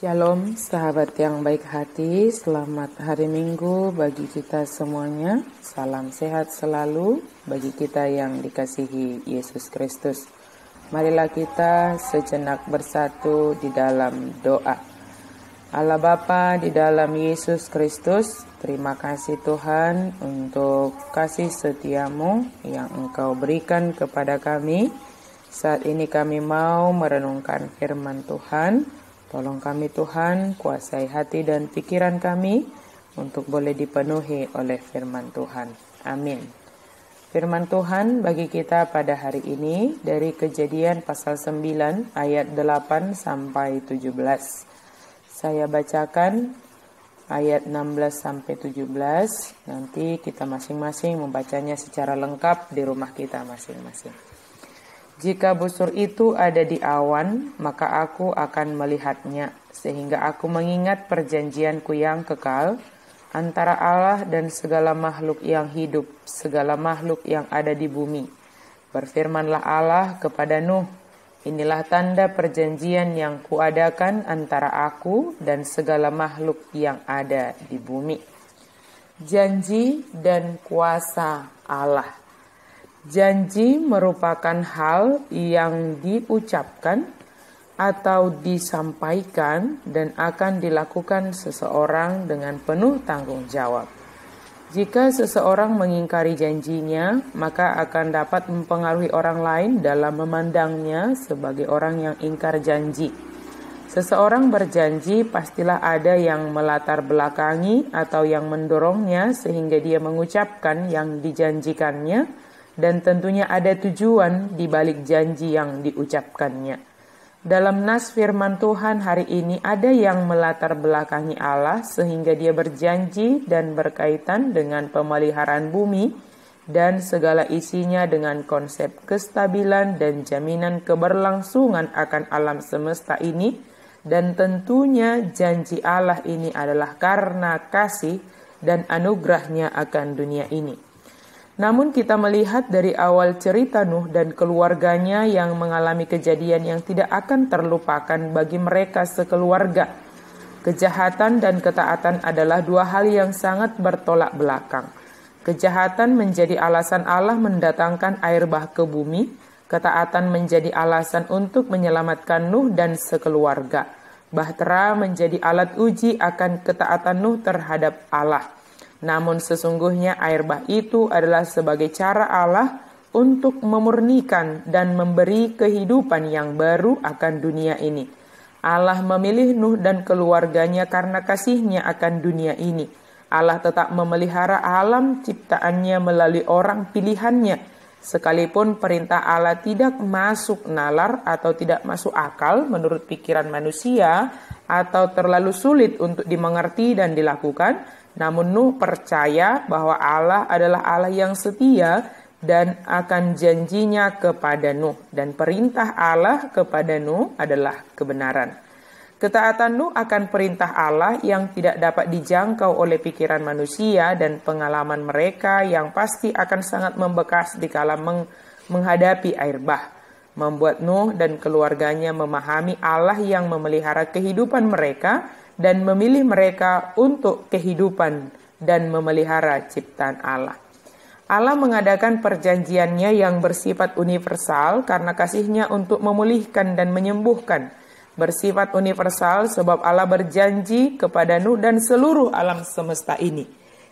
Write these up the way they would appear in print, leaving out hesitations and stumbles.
Shalom sahabat yang baik hati, selamat hari Minggu bagi kita semuanya. Salam sehat selalu bagi kita yang dikasihi Yesus Kristus. Marilah kita sejenak bersatu di dalam doa. Allah Bapa di dalam Yesus Kristus, terima kasih Tuhan untuk kasih setiamu yang Engkau berikan kepada kami. Saat ini kami mau merenungkan firman Tuhan. Tolong kami Tuhan, kuasai hati dan pikiran kami untuk boleh dipenuhi oleh firman Tuhan. Amin. Firman Tuhan bagi kita pada hari ini dari Kejadian pasal 9 ayat 8 sampai 17. Saya bacakan ayat 16 sampai 17. Nanti kita masing-masing membacanya secara lengkap di rumah kita masing-masing. Jika busur itu ada di awan, maka aku akan melihatnya, sehingga aku mengingat perjanjianku yang kekal antara Allah dan segala makhluk yang hidup, segala makhluk yang ada di bumi. Berfirmanlah Allah kepada Nuh, inilah tanda perjanjian yang kuadakan antara aku dan segala makhluk yang ada di bumi. Janji dan kuasa Allah. Janji merupakan hal yang diucapkan atau disampaikan dan akan dilakukan seseorang dengan penuh tanggung jawab. Jika seseorang mengingkari janjinya, maka akan dapat mempengaruhi orang lain dalam memandangnya sebagai orang yang ingkar janji. Seseorang berjanji pastilah ada yang melatar belakangi atau yang mendorongnya sehingga dia mengucapkan yang dijanjikannya, dan tentunya ada tujuan di balik janji yang diucapkannya. Dalam nas firman Tuhan hari ini ada yang melatar belakangi Allah sehingga dia berjanji dan berkaitan dengan pemeliharaan bumi dan segala isinya dengan konsep kestabilan dan jaminan keberlangsungan akan alam semesta ini. Dan tentunya janji Allah ini adalah karena kasih dan anugerahnya akan dunia ini. Namun kita melihat dari awal cerita Nuh dan keluarganya yang mengalami kejadian yang tidak akan terlupakan bagi mereka sekeluarga. Kejahatan dan ketaatan adalah dua hal yang sangat bertolak belakang. Kejahatan menjadi alasan Allah mendatangkan air bah ke bumi. Ketaatan menjadi alasan untuk menyelamatkan Nuh dan sekeluarga. Bahtera menjadi alat uji akan ketaatan Nuh terhadap Allah. Namun sesungguhnya air bah itu adalah sebagai cara Allah untuk memurnikan dan memberi kehidupan yang baru akan dunia ini. Allah memilih Nuh dan keluarganya karena kasihnya akan dunia ini. Allah tetap memelihara alam ciptaannya melalui orang pilihannya. Sekalipun perintah Allah tidak masuk nalar atau tidak masuk akal menurut pikiran manusia atau terlalu sulit untuk dimengerti dan dilakukan, namun Nuh percaya bahwa Allah adalah Allah yang setia dan akan janjinya kepada Nuh. Dan perintah Allah kepada Nuh adalah kebenaran. Ketaatan Nuh akan perintah Allah yang tidak dapat dijangkau oleh pikiran manusia dan pengalaman mereka yang pasti akan sangat membekas dikala menghadapi air bah. Membuat Nuh dan keluarganya memahami Allah yang memelihara kehidupan mereka dan memilih mereka untuk kehidupan dan memelihara ciptaan Allah. Allah mengadakan perjanjiannya yang bersifat universal karena kasihnya untuk memulihkan dan menyembuhkan. Bersifat universal sebab Allah berjanji kepada Nuh dan seluruh alam semesta ini.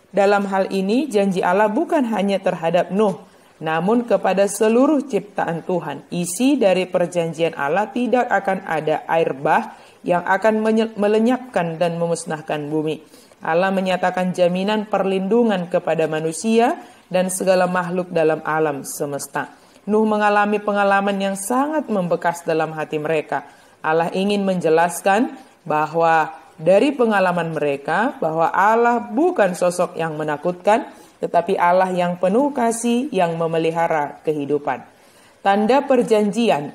Dalam hal ini janji Allah bukan hanya terhadap Nuh, namun kepada seluruh ciptaan Tuhan. Isi dari perjanjian Allah tidak akan ada air bah yang akan melenyapkan dan memusnahkan bumi. Allah menyatakan jaminan perlindungan kepada manusia dan segala makhluk dalam alam semesta. Nuh mengalami pengalaman yang sangat membekas dalam hati mereka. Allah ingin menjelaskan bahwa dari pengalaman mereka bahwa Allah bukan sosok yang menakutkan, tetapi Allah yang penuh kasih yang memelihara kehidupan. Tanda perjanjian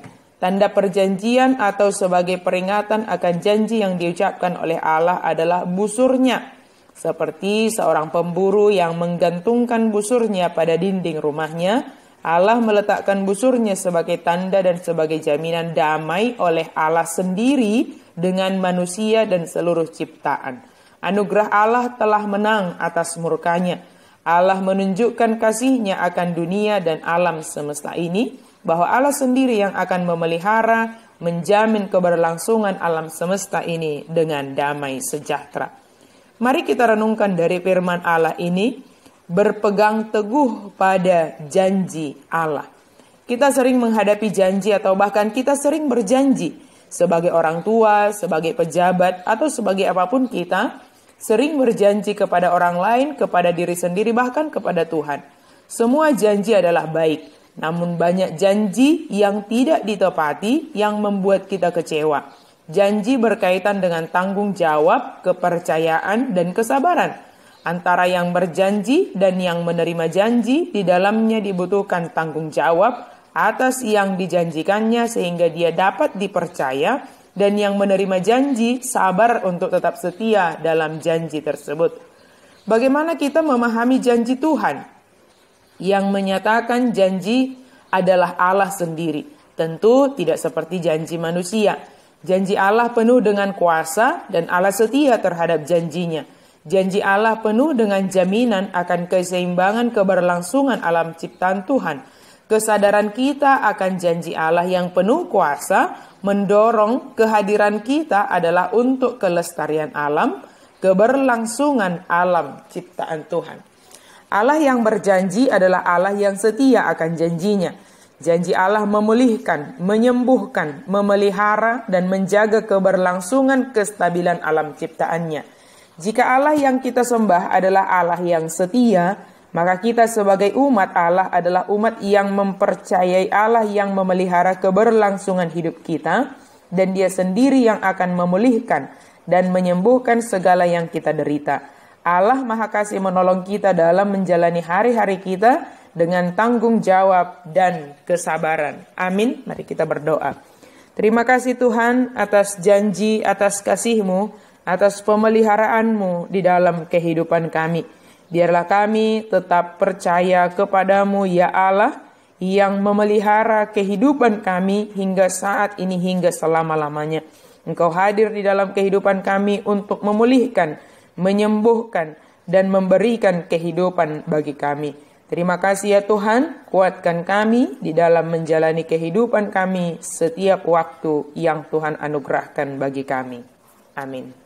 atau sebagai peringatan akan janji yang diucapkan oleh Allah adalah busurnya. Seperti seorang pemburu yang menggantungkan busurnya pada dinding rumahnya, Allah meletakkan busurnya sebagai tanda dan sebagai jaminan damai oleh Allah sendiri dengan manusia dan seluruh ciptaan. Anugerah Allah telah menang atas murkanya. Allah menunjukkan kasih-Nya akan dunia dan alam semesta ini, bahwa Allah sendiri yang akan memelihara, menjamin keberlangsungan alam semesta ini dengan damai sejahtera. Mari kita renungkan dari firman Allah ini, berpegang teguh pada janji Allah. Kita sering menghadapi janji atau bahkan kita sering berjanji sebagai orang tua, sebagai pejabat, atau sebagai apapun kita, sering berjanji kepada orang lain, kepada diri sendiri, bahkan kepada Tuhan. Semua janji adalah baik. Namun banyak janji yang tidak ditepati yang membuat kita kecewa. Janji berkaitan dengan tanggung jawab, kepercayaan, dan kesabaran. Antara yang berjanji dan yang menerima janji, di dalamnya dibutuhkan tanggung jawab atas yang dijanjikannya sehingga dia dapat dipercaya, dan yang menerima janji sabar untuk tetap setia dalam janji tersebut. Bagaimana kita memahami janji Tuhan? Yang menyatakan janji adalah Allah sendiri. Tentu tidak seperti janji manusia. Janji Allah penuh dengan kuasa dan Allah setia terhadap janjinya. Janji Allah penuh dengan jaminan akan keseimbangan keberlangsungan alam ciptaan Tuhan. Kesadaran kita akan janji Allah yang penuh kuasa mendorong kehadiran kita adalah untuk kelestarian alam, keberlangsungan alam ciptaan Tuhan. Allah yang berjanji adalah Allah yang setia akan janjinya. Janji Allah memulihkan, menyembuhkan, memelihara, dan menjaga keberlangsungan kestabilan alam ciptaannya. Jika Allah yang kita sembah adalah Allah yang setia, maka kita sebagai umat Allah adalah umat yang mempercayai Allah yang memelihara keberlangsungan hidup kita, dan Dia sendiri yang akan memulihkan dan menyembuhkan segala yang kita derita. Allah Maha Kasih menolong kita dalam menjalani hari-hari kita dengan tanggung jawab dan kesabaran. Amin. Mari kita berdoa. Terima kasih Tuhan atas janji, atas kasih-Mu, atas pemeliharaanmu di dalam kehidupan kami. Biarlah kami tetap percaya kepadamu ya Allah yang memelihara kehidupan kami hingga saat ini, hingga selama-lamanya. Engkau hadir di dalam kehidupan kami untuk memulihkan, menyembuhkan, dan memberikan kehidupan bagi kami. Terima kasih ya Tuhan, kuatkan kami di dalam menjalani kehidupan kami setiap waktu yang Tuhan anugerahkan bagi kami. Amin.